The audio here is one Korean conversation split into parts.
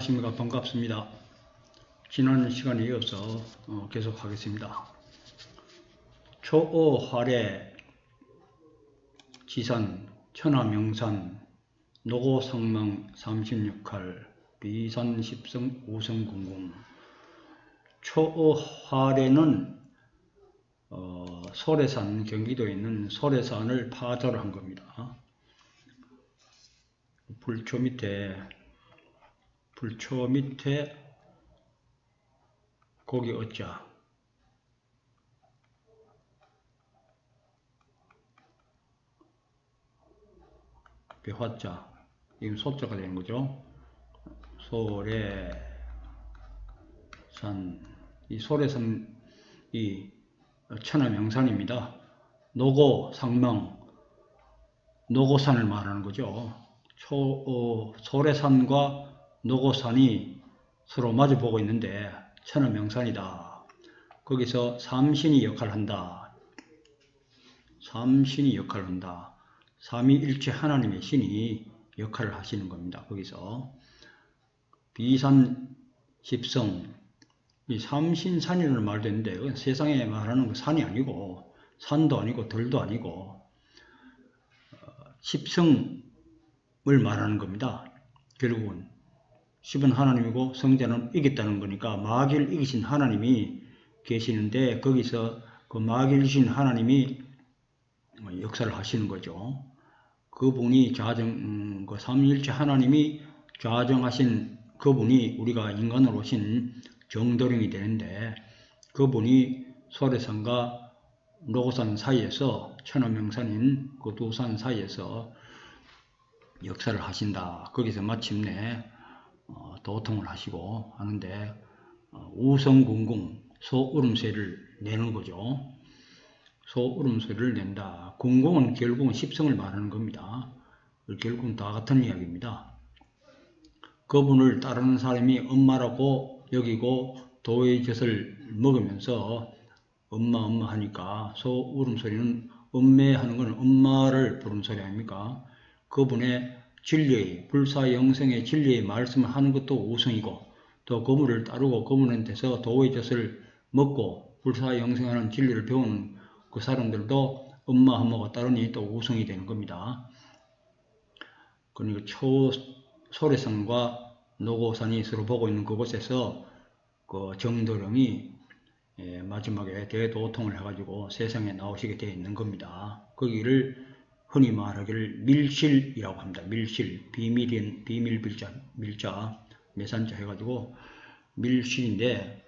안녕하십니까. 반갑습니다. 지난 시간에 이어서 계속 하겠습니다. 초오 활해 지산 천하명산 노고상망 36활 비산 10성 5성 공공. 초오 활해는 소래산, 경기도에 있는 소래산을 파절을 한 겁니다. 불초 밑에 고기 어자, 배화자, 이건 소자가 되는 거죠. 소래산, 이 소래산 이 천하명산입니다. 노고 상망, 노고산을 말하는 거죠. 소래산과 노고산이 서로 마주보고 있는데 천하명산이다. 거기서 삼신이 역할을 한다. 삼신이 역할을 한다. 삼위일체 하나님의 신이 역할을 하시는 겁니다. 거기서 비산 십성, 이 삼신산이라는 말도 있는데 세상에 말하는 그 산이 아니고 산도 아니고 들도 아니고 십성을 말하는 겁니다. 결국은 십은 하나님이고 성자는 이겼다는 거니까 마귀를 이기신 하나님이 계시는데 거기서 그 마귀이신 하나님이 역사를 하시는 거죠. 그분이 그 삼위일체 하나님이 좌정하신 그분이 우리가 인간으로 오신 정도령이 되는데 그분이 소래산과 노고산 사이에서 천하명산인 그 두 산 사이에서 역사를 하신다. 거기서 마침내 도통을 하시고 하는데 우성궁궁 소울음소리를 내는 거죠. 소울음소리를 낸다. 궁궁은 결국은 십성을 말하는 겁니다. 결국은 다 같은 이야기입니다. 그분을 따르는 사람이 엄마라고 여기고 도의 젖을 먹으면서 엄마 하니까 소울음소리는 음매하는 것은 엄마를 부르는 소리 아닙니까? 그분의 진리의 불사영생의 진리의 말씀을 하는 것도 우성이고 또 그분을 따르고 그분한테서 도의 젖을 먹고 불사영생하는 진리를 배우는 그 사람들도 엄마 한모가 따르니 또 우성이 되는 겁니다. 그러니까 소래산과 노고산이 서로 보고 있는 그곳에서 그 정도령이 마지막에 대도통을 해가지고 세상에 나오시게 되어 있는 겁니다. 거기를 흔히 말하기를 밀실이라고 합니다. 밀실, 비밀 밀자, 매산자 해가지고 밀실인데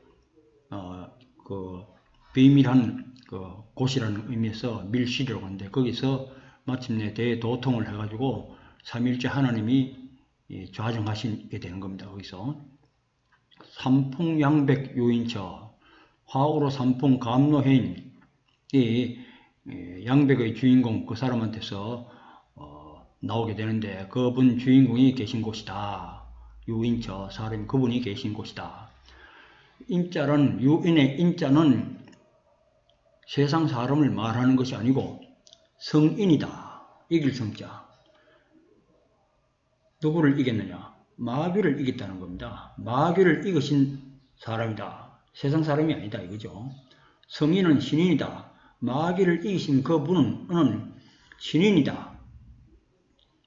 그 비밀한 그 곳이라는 의미에서 밀실이라고 하는데 거기서 마침내 대도통을 해가지고 삼일째 하나님이 좌정하시게 되는 겁니다. 거기서 삼풍양백 요인처 화우로 삼풍 감로해인 이 양백의 주인공 그 사람한테서 나오게 되는데 그분 주인공이 계신 곳이다. 유인처 사람 그분이 계신 곳이다. 인자는 유인의 인자는 세상 사람을 말하는 것이 아니고 성인이다. 이길 성자. 누구를 이겼느냐? 마귀를 이겼다는 겁니다. 마귀를 이기신 사람이다. 세상 사람이 아니다 이거죠. 성인은 신인이다. 마귀를 이기신 그분은 신인이다.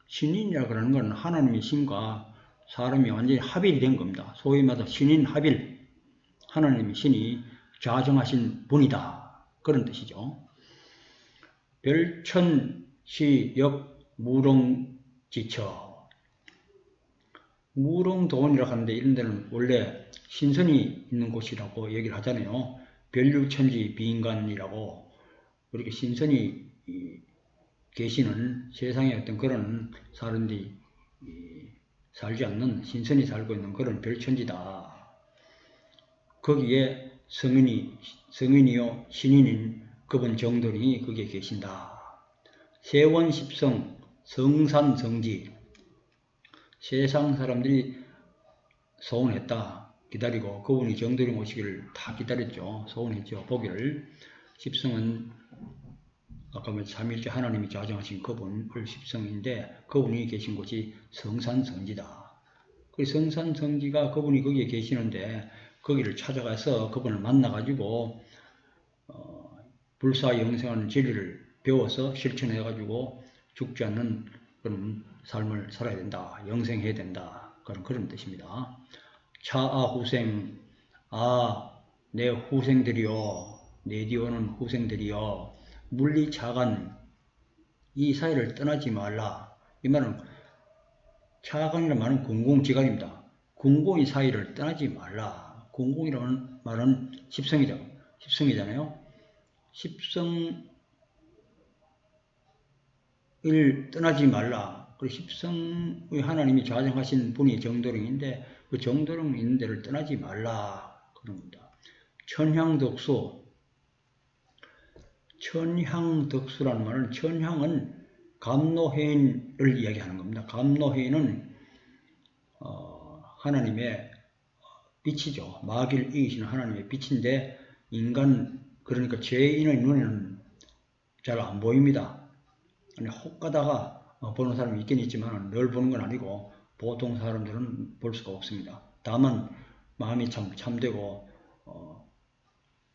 신인이라 그러는 건 하나님의 신과 사람이 완전히 합일이 된 겁니다. 소위 말해서 신인 합일. 하나님의 신이 좌정하신 분이다. 그런 뜻이죠. 별천시역 무롱지처. 무롱도원이라고 하는데 이런 데는 원래 신선이 있는 곳이라고 얘기를 하잖아요. 별류천지 비인간이라고 그렇게 신선이 계시는 세상에 어떤 그런 사람들이 살지 않는 신선이 살고 있는 그런 별천지다. 거기에 성인이요 신인인 그분 정도령이 거기에 계신다. 세원십성 성산성지 세상 사람들이 소원했다. 기다리고 그분이 정도령 오시기를 다 기다렸죠. 소원했죠. 보기를. 십성은 아까 말한 삼일째 하나님이 좌정하신 그분을 십성인데 그분이 계신 곳이 성산성지다. 그 성산성지가 그분이 거기에 계시는데 거기를 찾아가서 그분을 만나가지고 불사영생하는 진리를 배워서 실천해가지고 죽지 않는 그런 삶을 살아야 된다. 영생해야 된다. 그런 뜻입니다. 차아후생, 내 후생들이요, 내 뒤오는 후생들이요, 물리차간 이 사이를 떠나지 말라. 이 말은 차간이라는 말은 공공지간입니다. 공공이 사이를 떠나지 말라. 공공이라는 말은 십성이잖아요. 십성을 떠나지 말라. 그 십성의 하나님이 좌정하신 분이 정도령인데 그 정도령 있는 데를 떠나지 말라. 그런 겁니다. 천향덕수라는 말은 천향은 감노해인을 이야기하는 겁니다. 감노해인은 하나님의 빛이죠. 마귀를 이기시는 하나님의 빛인데 인간 그러니까 죄인의 눈에는 잘 안 보입니다. 혹 가다가 보는 사람이 있긴 있지만 늘 보는 건 아니고 보통 사람들은 볼 수가 없습니다. 다만 마음이 참되고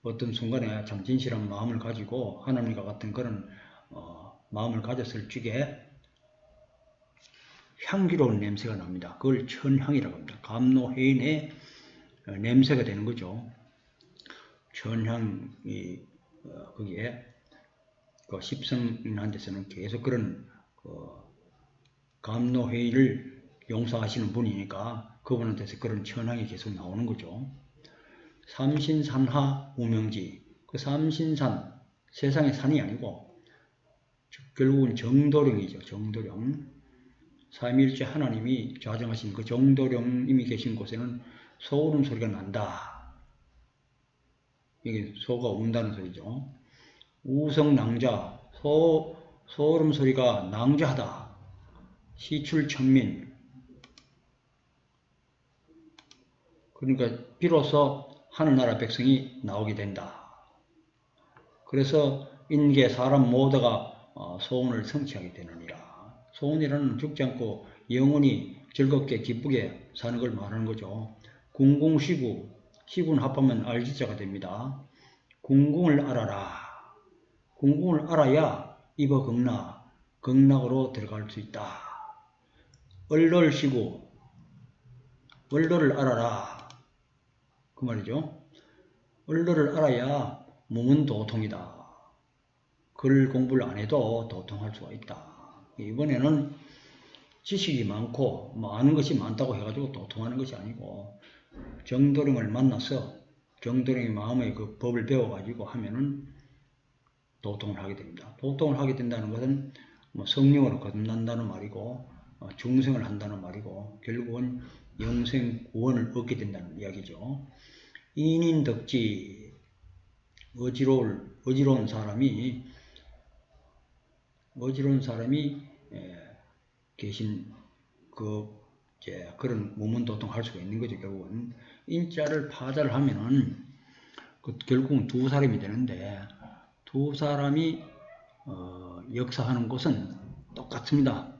어떤 순간에 참 진실한 마음을 가지고 하나님과 같은 그런 마음을 가졌을 적에 향기로운 냄새가 납니다. 그걸 천향이라고 합니다. 감노해인의 냄새가 되는 거죠. 천향이 거기에 그 십성이라는 데서는 계속 그런 감노해인을 용서하시는 분이니까 그분한테서 그런 천향이 계속 나오는 거죠. 삼신산하 우명지, 그 삼신산, 세상의 산이 아니고 결국은 정도령이죠. 정도령. 삼위일체 하나님이 좌정하신 그 정도령님이 계신 곳에는 소울음 소리가 난다. 이게 소가 운다는 소리죠. 우성낭자, 소울음 소리가 낭자하다. 시출천민. 그러니까 비로소 하늘나라 백성이 나오게 된다. 그래서 인계 사람 모두가 소원을 성취하게 되느니라. 소원이라는 죽지 않고 영원히 즐겁게 기쁘게 사는 걸 말하는 거죠. 궁궁시구, 시구는 합하면 알지자가 됩니다. 궁궁을 알아라. 궁궁을 알아야 입어 극락으로 들어갈 수 있다. 얼널시구, 얼널을 알아라. 그 말이죠. 얼널을 알아야 몸은 도통이다. 글 공부를 안 해도 도통할 수가 있다. 이번에는 지식이 많고 아는 것이 많다고 해가지고 도통하는 것이 아니고 정도령을 만나서 정도령의 마음의 그 법을 배워가지고 하면은 도통을 하게 됩니다. 도통을 하게 된다는 것은 성령으로 거듭난다는 말이고 중생을 한다는 말이고 결국은 영생 구원을 얻게 된다는 이야기죠. 인인덕지 어지러운 사람이 계신 그런 무문도통 할 수가 있는 거죠. 결국은 인자를 파자를 하면은 결국은 두 사람이 되는데 두 사람이 역사하는 것은 똑같습니다.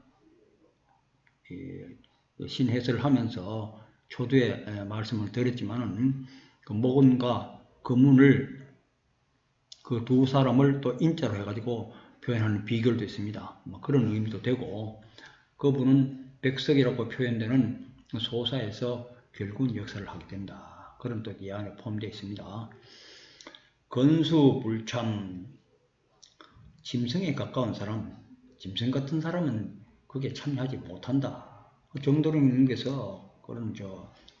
신해설을 하면서 초두에 말씀을 드렸지만은 그 목은과 금운을 그 두 사람을 또 인자로 해가지고 표현하는 비결도 있습니다. 그런 의미도 되고 그분은 백석이라고 표현되는 소사에서 결국은 역사를 하게 된다. 그런 뜻이 이 안에 포함되어 있습니다. 건수불참, 짐승에 가까운 사람, 짐승 같은 사람은 그게 참여하지 못한다. 정도령님께서 그런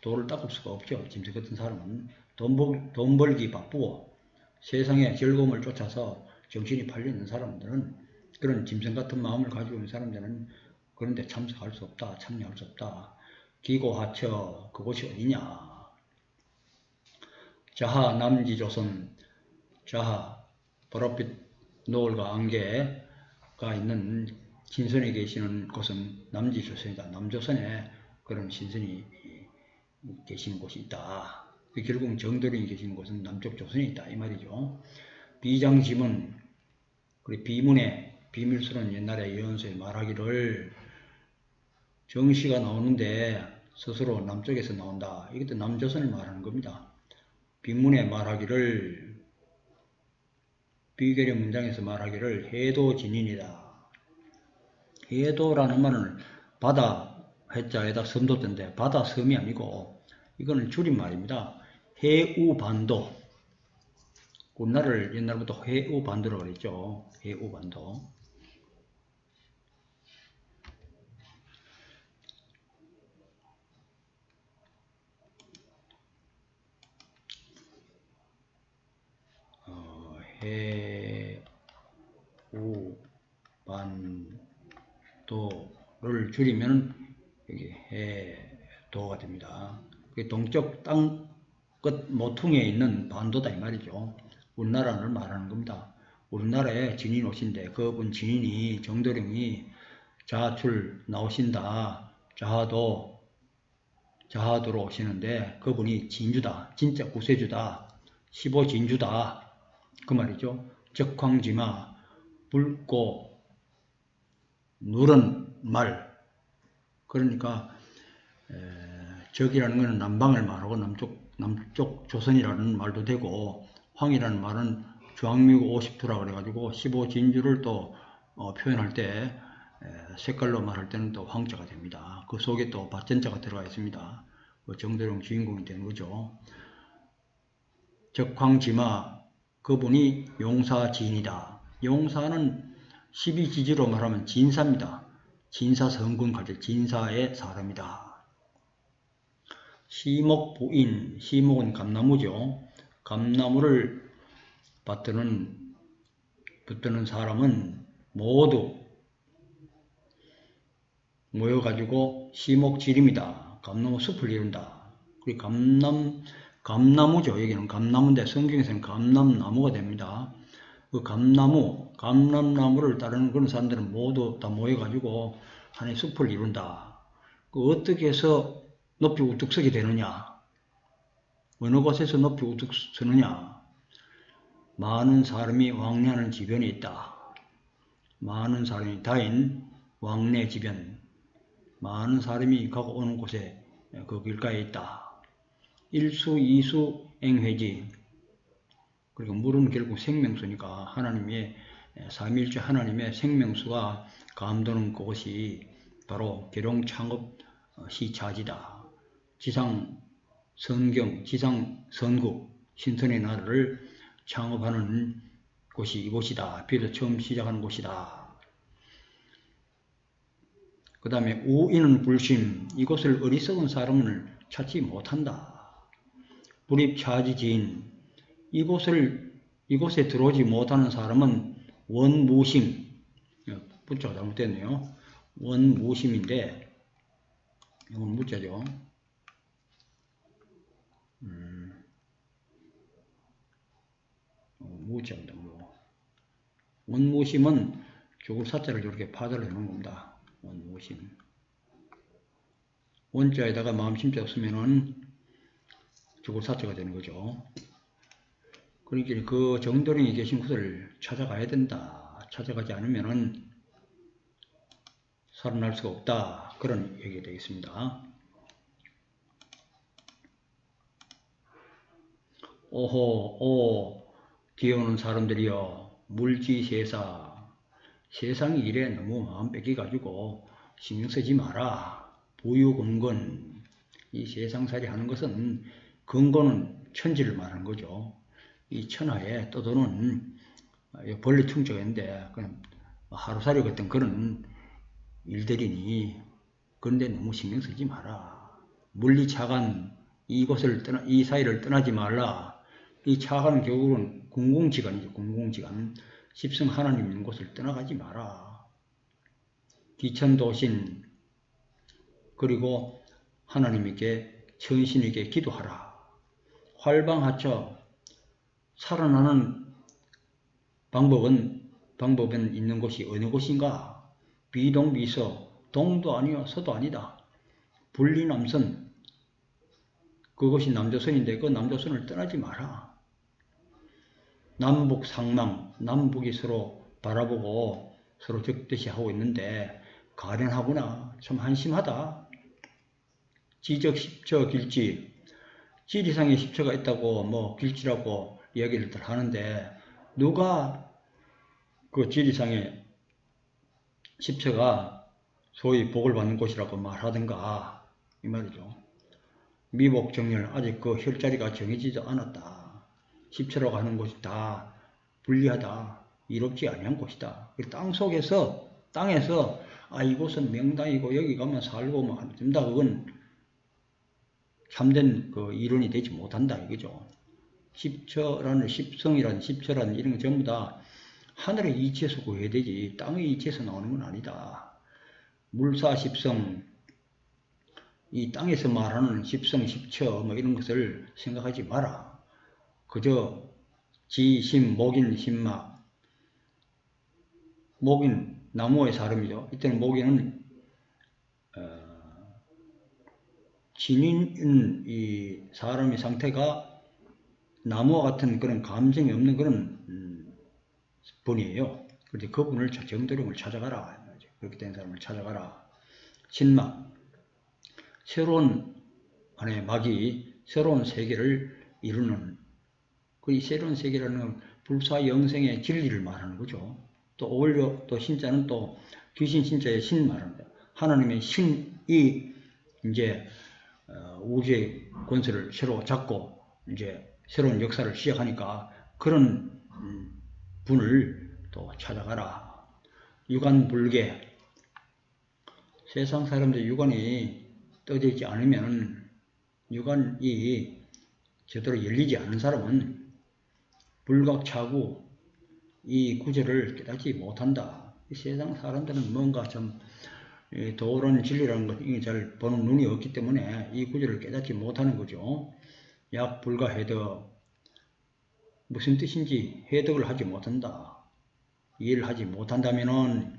도를 닦을 수가 없죠. 짐승 같은 사람은 돈 벌기 바쁘고 세상의 즐거움을 쫓아서 정신이 팔려있는 사람들은 그런 짐승 같은 마음을 가지고 있는 사람들은 그런데 참여할 수 없다. 기고하처 그곳이 어디냐. 자하 남지조선, 자하 보랏빛 노을과 안개가 있는 신선에 계시는 곳은 남지조선이다. 남조선에 그런 신선이 계시는 곳이 있다. 결국 정도령이 계시는 곳은 남쪽 조선에 있다 이 말이죠. 비장심은 비문의 비밀스러운 옛날에 예언서에 말하기를 정시가 나오는데 스스로 남쪽에서 나온다. 이것도 남조선을 말하는 겁니다. 빈문에 말하기를, 비결의 문장에서 말하기를 해도진인이다. 해도라는 말은 바다 해자에다 섬도 뜬데 바다 섬이 아니고 이거는 줄임말입니다. 해우반도. 우리나라를 옛날부터 해우반도라고 그랬죠. 해우반도. 해우반도를 줄이면 여기 해도가 됩니다. 동쪽 땅 끝 모퉁이에 있는 반도다 이 말이죠. 우리나라를 말하는 겁니다. 우리나라에 진인 오신데 그분 진인이 정도령이 자출 나오신다. 자하도로 오시는데 그분이 진주다. 진짜 구세주다. 15진주다. 그 말이죠. 적황지마 붉고 누런 말. 그러니까 적이라는 것은 남방을 말하고 남쪽 조선이라는 말도 되고 황이라는 말은 주황미국 50투라 그래가지고 15진주를 또 표현할 때 색깔로 말할 때는 또 황자가 됩니다. 그 속에 또 밭전자가 들어가 있습니다. 그 정도령 주인공이 되는 거죠. 적황지마 그분이 용사지인이다. 용사는 12지지로 말하면 진사입니다. 진사성군 가질 진사의 사람이다. 시목부인, 시목은 감나무죠. 감나무를 붙드는 사람은 모두 모여가지고 시목지림이다. 감나무 숲을 이룬다. 그리고 감나무죠. 여기는 감나무인데 성경에서는 감람나무가 됩니다. 그 감람나무를 따르는 그런 사람들은 모두 다 모여가지고 하나의 숲을 이룬다. 그 어떻게 해서 높이 우뚝 서게 되느냐? 어느 곳에서 높이 우뚝 서느냐? 많은 사람이 왕래하는 지변에 있다. 많은 사람이 다인 왕래 지변. 많은 사람이 가고 오는 곳에 그 길가에 있다. 일수, 이수, 앵회지. 그리고 물은 결국 생명수니까 하나님의 삼위일체 하나님의 생명수가 감도는 그것이 바로 계룡창업 시차지다. 지상 선경, 지상 선국, 신선의 나라를 창업하는 곳이 이곳이다. 비로소 처음 시작하는 곳이다. 그 다음에 우인은 불심, 이곳을 어리석은 사람을 찾지 못한다. 불입차지지인, 이곳에 들어오지 못하는 사람은 원무심, 문자가 잘못됐네요. 원무심인데, 이건 무자죠. 무자입니다. 원무심은 죽을 사자를 이렇게 파자를 해놓은 겁니다. 원무심. 원자에다가 마음심자 없으면은 죽을 사자가 되는 거죠. 그러니까 그 정도령이 계신 곳을 찾아가야 된다. 찾아가지 않으면은 살아날 수가 없다. 그런 얘기가 되겠습니다. 오호, 뒤에 오는 사람들이여, 물지세사. 세상 일에 너무 마음 뺏기가지고 신경 쓰지 마라. 부유근건. 이 세상살이 하는 것은 근거는 천지를 말하는 거죠. 이 천하에 떠도는 벌레충처가 있는데 그냥 하루살이 같은 그런 일들이니 그런데 너무 신경 쓰지 마라. 물리차간 이 사이를 떠나지 말라. 이 차간은 결국은 궁공지간이죠. 궁공지간. 십성 하나님 있는 곳을 떠나가지 마라. 기천도신 그리고 하나님에게 천신에게 기도하라. 활방하처 살아나는 방법은 있는 곳이 어느 곳인가? 비동비서 동도 아니요 서도 아니다. 분리남선 그것이 남조선인데 그 남조선을 떠나지 마라. 남북 상망 남북이 서로 바라보고 서로 적듯이 하고 있는데 가련하구나. 참 한심하다. 지적 십처 길지, 지리상에 십처가 있다고 뭐 길지라고 이야기를 하는데, 누가 그 지리상에 십처가 소위 복을 받는 곳이라고 말하든가 이 말이죠. 미복정렬, 아직 그 혈자리가 정해지지 않았다. 십처라고 하는 곳이 다 불리하다. 이롭지 아니한 곳이다. 땅에서 이곳은 명당이고 여기 가면 살고 뭐 된다. 그건 참된 그 이론이 되지 못한다 이거죠. 십처라는 이런 거 전부 다 하늘의 이치에서 구해야 되지 땅의 이치에서 나오는 건 아니다. 물사 십성, 이 땅에서 말하는 십성, 십처 뭐 이런 것을 생각하지 마라. 그저 지, 심, 목인, 심막. 목인, 나무의 사람이죠. 이때는 목인은 진인 이 사람의 상태가 나무와 같은 그런 감정이 없는 그런 분이에요. 그런데 그분을 정도령을 찾아가라. 그렇게 된 사람을 찾아가라. 신막, 새로운 안에 막이 새로운 세계를 이루는 그 새로운 세계라는 건 불사 영생의 진리를 말하는 거죠. 또 오히려 또 신자는 또 귀신 신자의 신 말합니다. 하나님의 신이 이제 우주의 권세를 새로 잡고 이제 새로운 역사를 시작하니까 그런 분을 또 찾아가라. 유관불계, 세상 사람들 유관이 떠지지 않으면 유관이 제대로 열리지 않은 사람은 불각차고 이 구절을 깨닫지 못한다. 이 세상 사람들은 뭔가 좀 도란 진리라는 것이 잘 보는 눈이 없기 때문에 이 구절을 깨닫지 못하는 거죠. 약불가해덕, 무슨 뜻인지 해석을 하지 못한다. 이해를 하지 못한다면은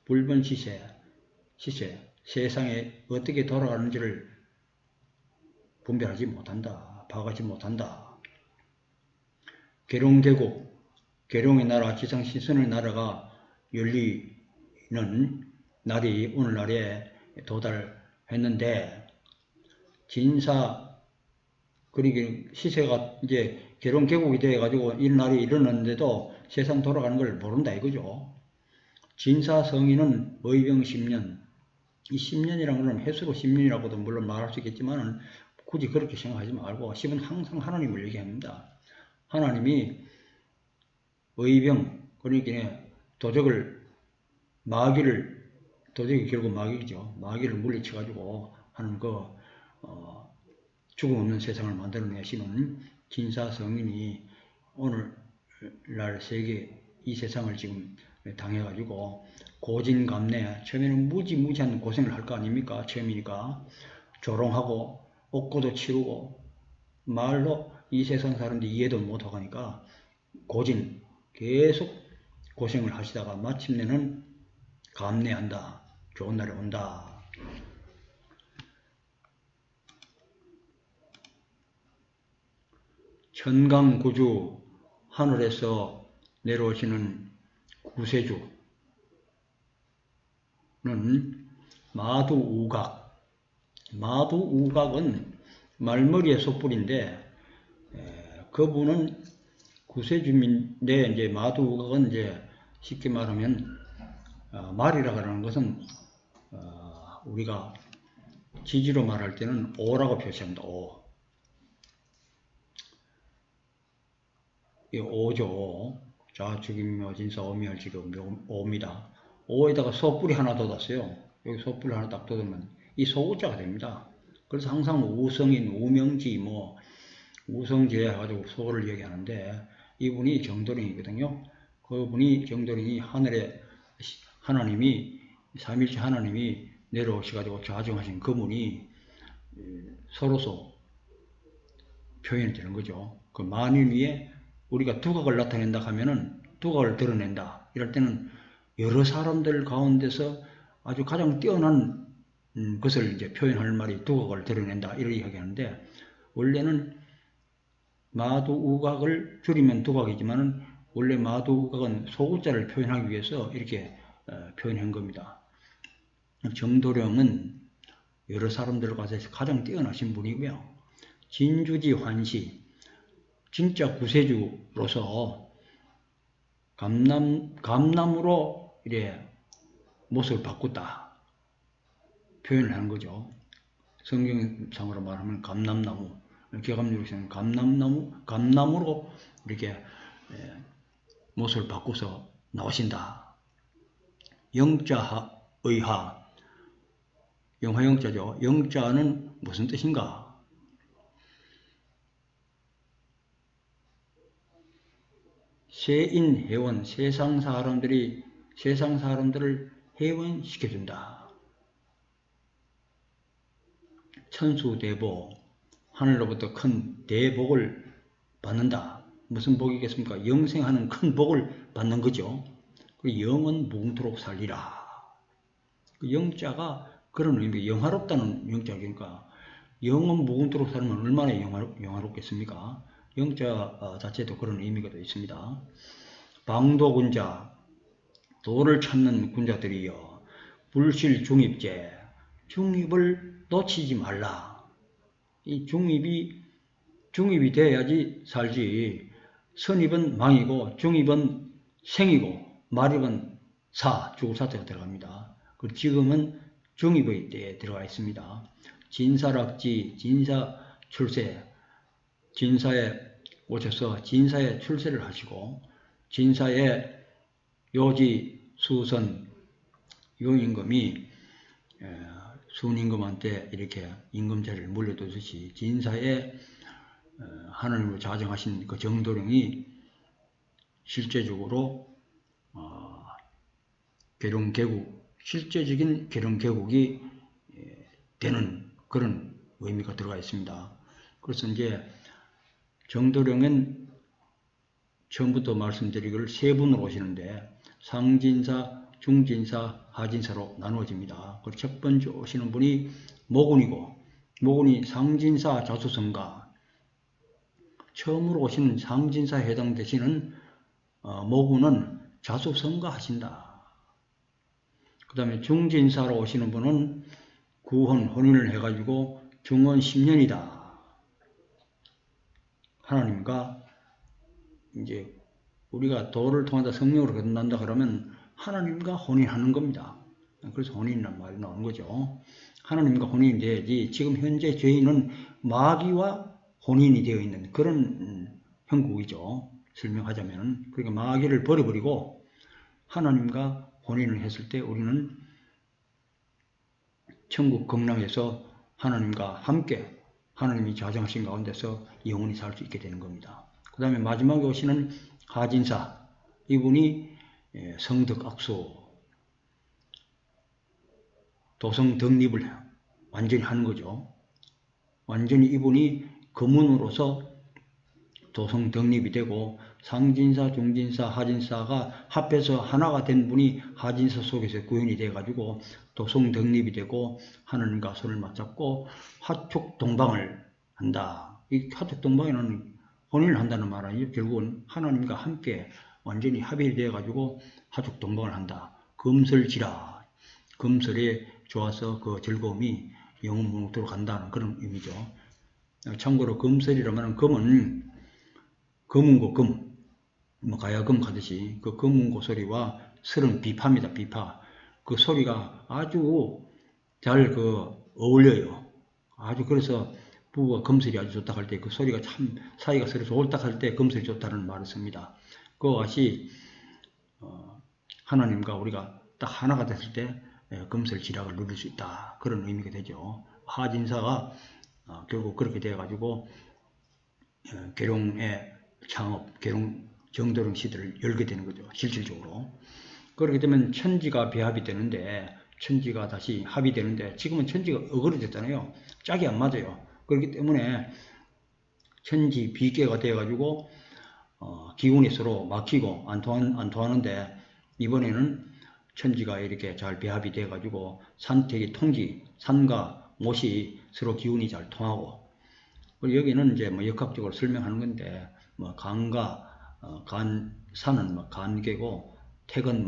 불변시세, 세상에 어떻게 돌아가는지를 분별하지 못한다. 파악하지 못한다. 계룡계국, 계룡의 나라, 지상신선의 나라가 열리는 날이 오늘날에 도달했는데, 진사, 그러니까 시세가 이제 계룡계국이 되어가지고 이 날이 일어났는데도 세상 돌아가는 걸 모른다 이거죠. 진사성인은 의병 10년, 이 10년이라는 건 횟수로 10년이라고도 물론 말할 수 있겠지만 굳이 그렇게 생각하지 말고 10은 항상 하나님을 얘기합니다. 하나님이 의병, 그러니까 도적이 결국 마귀죠. 마귀를 물리쳐가지고 하는 죽음 없는 세상을 만들어내시는 진사성인이 오늘날 세계 이 세상을 지금 당해가지고 고진감래, 처음에는 무지무지한 고생을 할 거 아닙니까? 처음이니까 조롱하고 옥고도 치르고 말로 이 세상 사람들이 이해도 못하고 하니까 고진 계속 고생을 하시다가 마침내는 감내한다. 좋은 날이 온다. 천강구주, 하늘에서 내려오시는 구세주는 마두우각. 마두우각은 말머리의 속불인데, 그분은 구세주인데, 이제 마두우각은 이제 쉽게 말하면, 말이라고 하는 것은, 우리가 지지로 말할 때는 오라고 표시합니다. 오. 이 오죠. 자축인묘 진사 오미할지금 오입니다. 오에다가 소뿔이 하나 돋았어요. 여기 소뿔 하나 딱 돋으면 이 소우자가 됩니다. 그래서 항상 우성인, 우명지, 뭐 우성제 해가지고 소를 얘기하는데 이분이 정도령이거든요. 그분이 정도령이 하늘에 하나님이 삼일체 하나님이 내려오셔가지고 좌정하신 그분이 서로서 표현이 되는 거죠. 그 만일 위에 우리가 두각을 나타낸다 하면은 두각을 드러낸다. 이럴 때는 여러 사람들 가운데서 아주 가장 뛰어난 것을 이제 표현할 말이 두각을 드러낸다. 이렇게 이야기하는데 원래는 마두우각을 줄이면 두각이지만은 원래 마두우각은 소우자를 표현하기 위해서 이렇게 표현한 겁니다. 정도령은 여러 사람들 가운데서 가장 뛰어나신 분이고요. 진주지 환시, 진짜 구세주로서 감남으로 이래 모습을 바꿨다 표현을 하는 거죠. 성경상으로 말하면 감남나무, 개감유리는 감남으로 이렇게 모습을 바꿔서 나오신다. 영자의하, 영화영자죠. 영자는 무슨 뜻인가? 세인회원, 세상 사람들을 회원시켜준다. 천수대보, 하늘로부터 큰 대복을 받는다. 무슨 복이겠습니까? 영생하는 큰 복을 받는 거죠. 영은 무궁토록 살리라. 그 영자가 그런 의미, 영화롭다는 영자니까 영은 무궁토록 살면 얼마나 영화롭겠습니까? 영자 자체도 그런 의미가 있습니다. 방도군자, 도를 찾는 군자들이여, 불실중입제, 중입을 놓치지 말라. 이 중입이 돼야지 살지. 선입은 망이고, 중입은 생이고, 말입은 죽을 사태가 들어갑니다. 지금은 중입의 때에 들어가 있습니다. 진사락지, 진사출세, 진사에 오셔서 진사에 출세를 하시고, 진사에 요지수선 요임금이 순임금한테 이렇게 임금제를 물려두듯이 진사에 하나님으로 자정하신 그 정도령이 실제적으로 실제적인 계룡계국이 되는 그런 의미가 들어가 있습니다. 그래서 이제 정도령은 처음부터 말씀드리기를 세 분으로 오시는데 상진사, 중진사, 하진사로 나누어집니다. 그리고 첫 번째 오시는 분이 모군이고, 모군이 상진사 자수성가, 처음으로 오시는 상진사에 해당되시는 모군은 자수성가 하신다. 그 다음에 중진사로 오시는 분은 구혼, 혼인을 해가지고 중혼 10년이다. 하나님과 이제 우리가 도를 통하다 성령으로 거듭난다 그러면 하나님과 혼인하는 겁니다. 그래서 혼인이라는 말이 나오는 거죠. 하나님과 혼인이 돼야지. 지금 현재 저희는 마귀와 혼인이 되어 있는 그런 형국이죠. 설명하자면. 그러니까 마귀를 버려버리고 하나님과 혼인을 했을 때 우리는 천국 극락에서 하나님과 함께 하나님이 자정하신 가운데서 영원히 살 수 있게 되는 겁니다. 그 다음에 마지막에 오시는 하진사, 이분이 성덕악수, 도성덕립을 완전히 하는 거죠. 완전히 이분이 거문으로서 도성덕립이 되고 상진사, 중진사, 하진사가 합해서 하나가 된 분이 하진사 속에서 구현이 돼가지고 도성덕립이 되고 하나님과 손을 맞잡고 화촉동방을 한다. 이 화촉동방에는 혼인을 한다는 말 아니에요. 결국은 하나님과 함께 완전히 합이 되어가지고 화촉동방을 한다. 금설지라. 금설에 좋아서 그 즐거움이 영원무궁토록 간다는 그런 의미죠. 참고로 금설이라면 금은 금은고 금, 가야금 가듯이 그 금은고 소리와 설은 비파입니다. 비파. 그 소리가 아주 잘 어울려요. 아주 그래서 부부가 금슬이 아주 좋다 할 때 그 소리가 참 사이가 서로 좋다 할 때 금슬이 좋다는 말을 씁니다. 그와 같이 하나님과 우리가 딱 하나가 됐을 때 금슬 지락을 누릴 수 있다. 그런 의미가 되죠. 하진사가 결국 그렇게 돼가지고 계룡의 창업, 계룡 정도령 시대를 열게 되는 거죠. 실질적으로. 그렇게 되면 천지가 배합이 되는데 천지가 다시 합이 되는데 지금은 천지가 어그러졌잖아요. 짝이 안 맞아요. 그렇기 때문에 천지 비계가 되어가지고 기운이 서로 막히고 안 통하는데 이번에는 천지가 이렇게 잘 배합이 되어가지고 산택이 통지, 산과 못이 서로 기운이 잘 통하고 그리고 여기는 이제 역학적으로 설명하는 건데 간과 산은 간계고 택은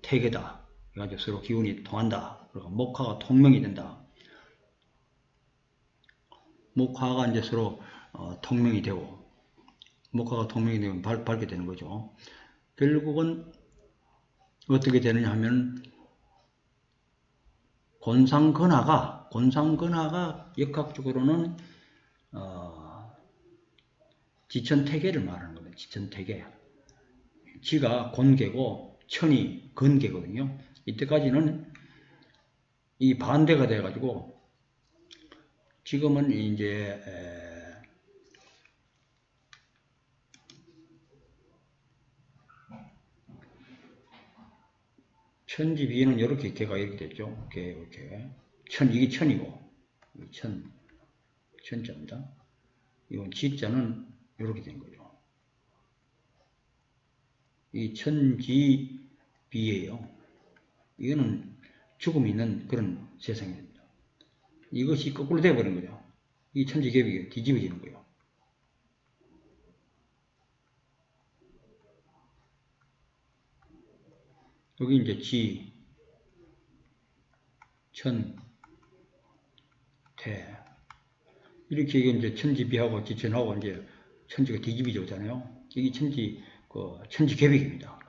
태계다. 그래가지고 서로 기운이 통한다. 그리고 목화가 통명이 된다. 목화가 이제 서로 통명이 되고, 목화가 통명이 되면 밝게 되는 거죠. 결국은 어떻게 되느냐 하면 곤상근화가 역학적으로는 지천태계를 말하는 겁니다. 지천태계. 지가 곤계고 천이 근계거든요. 이때까지는 이 반대가 돼가지고 지금은 이제 천지비는 이렇게 개가 이렇게 됐죠. 이렇게 이게 천이고 천자입니다. 이건 지자는 이렇게 된 거죠. 이 천지비예요. 이거는 죽음이 있는 그런 세상입니다. 이것이 거꾸로 되어버린 거죠. 이 천지개비가 뒤집어지는 거예요. 여기 이제 지, 천, 태. 이렇게 이제 천지비하고 지천하고 이제 천지가 뒤집어져 오잖아요. 이게 천지개비입니다.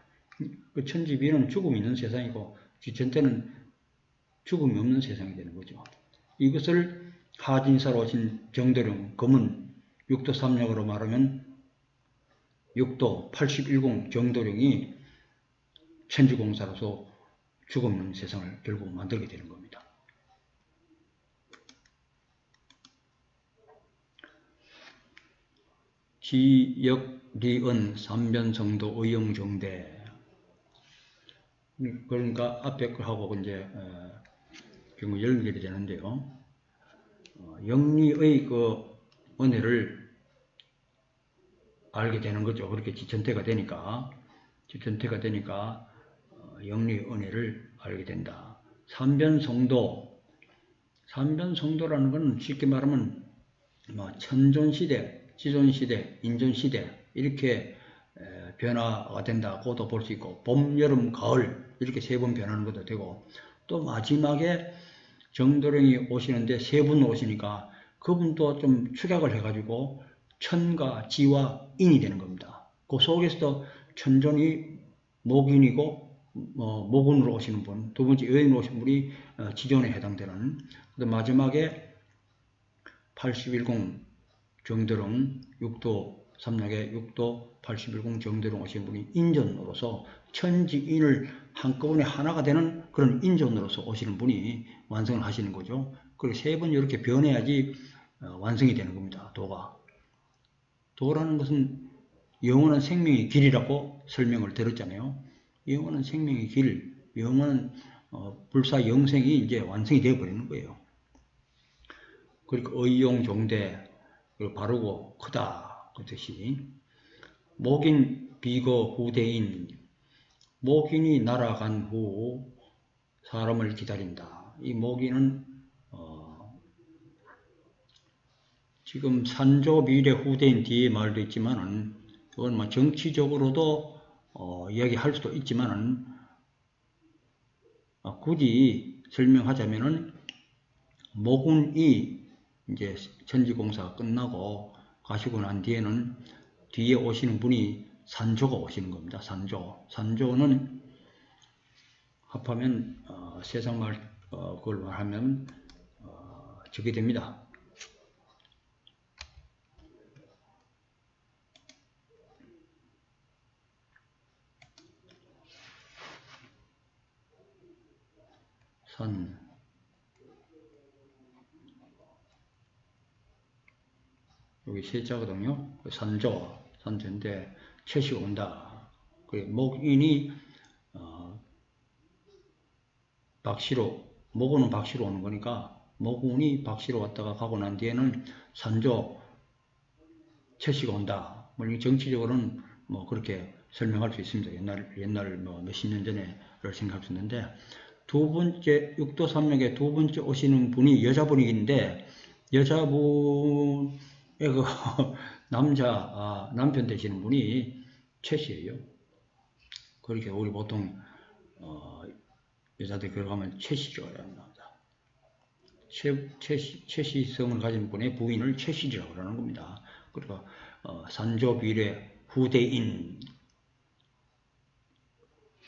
그 천지비는 죽음이 있는 세상이고, 지천태는 죽음이 없는 세상이 되는 거죠. 이것을 하진사로 오신 정도령, 검은 육도삼력으로 말하면 육도 81공 정도령이 천지공사로서 죽음 없는 세상을 결국 만들게 되는 겁니다. 지역리은 삼변성도 의용정대. 그러니까 앞에 거하고 이제 결국 연결이 되는데요. 영리의 그 은혜를 알게 되는 거죠. 그렇게 지천태가 되니까 영리의 은혜를 알게 된다. 삼변성도라는 건 쉽게 말하면 천존시대, 지존시대, 인존시대 이렇게 변화가 된다고도 볼 수 있고, 봄, 여름, 가을 이렇게 세 번 변하는 것도 되고, 또 마지막에 정도령이 오시는데 세 분 오시니까 그분도 좀 축약을 해가지고 천과 지와 인이 되는 겁니다. 그 속에서도 천존이 목인이고 목운으로 오시는 분, 두 번째 여인으로 오신 분이 지존에 해당되는, 마지막에 81공 정도령 육도 삼략의 육도 81공 정도령 오신 분이 인존으로서 천지인을 한꺼번에 하나가 되는 그런 인존으로서 오시는 분이 완성을 하시는 거죠. 그리고 세 번 이렇게 변해야지 완성이 되는 겁니다. 도라는 것은 영원한 생명의 길이라고 설명을 들었잖아요. 영원한 생명의 길, 영원한 불사 영생이 이제 완성이 되어버리는 거예요. 그러니까 의용종대, 바르고 크다 그 뜻이. 목인 비거 후대인, 목인이 날아간 후 사람을 기다린다. 이 목인은 지금 산조 미래 후대인 뒤에 말도 있지만은, 그건 정치적으로도 이야기할 수도 있지만은, 굳이 설명하자면은 목운이 이제 천지공사가 끝나고 가시고 난 뒤에는 뒤에 오시는 분이 산조가 오시는 겁니다. 산조는 합하면 세상 말 그걸 말하면 저게 됩니다. 여기 세자거든요. 산조인데 채시 온다. 목인이 박씨로, 목운은 박씨로 오는 거니까 목운이 박씨로 왔다가 가고 난 뒤에는 산조 채시가 온다. 정치적으로는 그렇게 설명할 수 있습니다. 옛날 몇십 년 전에를 생각할 수 있는데, 두 번째 육도 삼력의 두 번째 오시는 분이 여자분이긴데, 여자분의 그 남편 되시는 분이 채씨예요. 그렇게 우리 보통 여자들 그러고 하면 채씨라고 합니다. 최씨성을 가진 분의 부인을 최씨라고 그러는 겁니다. 그리고 산조비례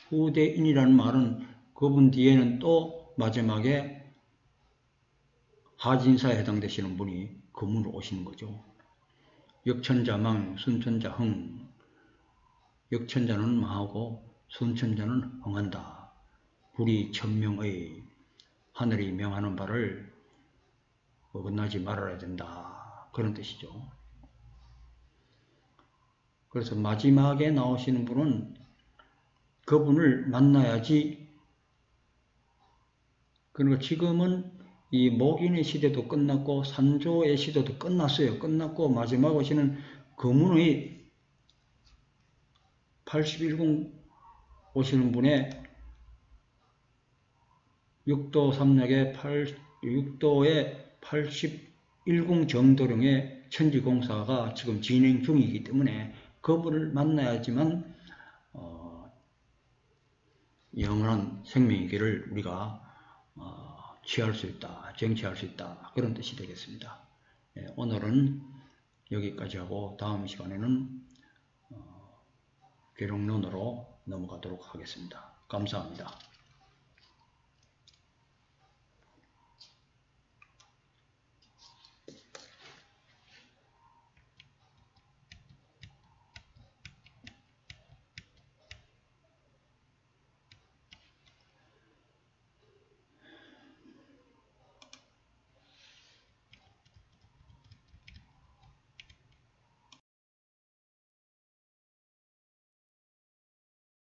후대인이라는 말은 그분 뒤에는 또 마지막에 하진사에 해당되시는 분이 그분으로 오시는 거죠. 역천자망, 순천자흥. 역천자는 망하고 순천자는 흥한다. 불이 천명의 하늘이 명하는 바를 어긋나지 말아야 된다. 그런 뜻이죠. 그래서 마지막에 나오시는 분은 그분을 만나야지. 그러니까 지금은 이 목인의 시대도 끝났고 산조의 시대도 끝났어요. 끝났고 마지막 오시는 금운의 81궁 오시는 분의 육도 삼략의 6도의 81궁 정도령의 천지공사가 지금 진행 중이기 때문에 그분을 만나야지만 영원한 생명의 길을 우리가 취할 수 있다, 쟁취할 수 있다, 그런 뜻이 되겠습니다. 오늘은 여기까지 하고 다음 시간에는 계룡론으로 넘어가도록 하겠습니다. 감사합니다.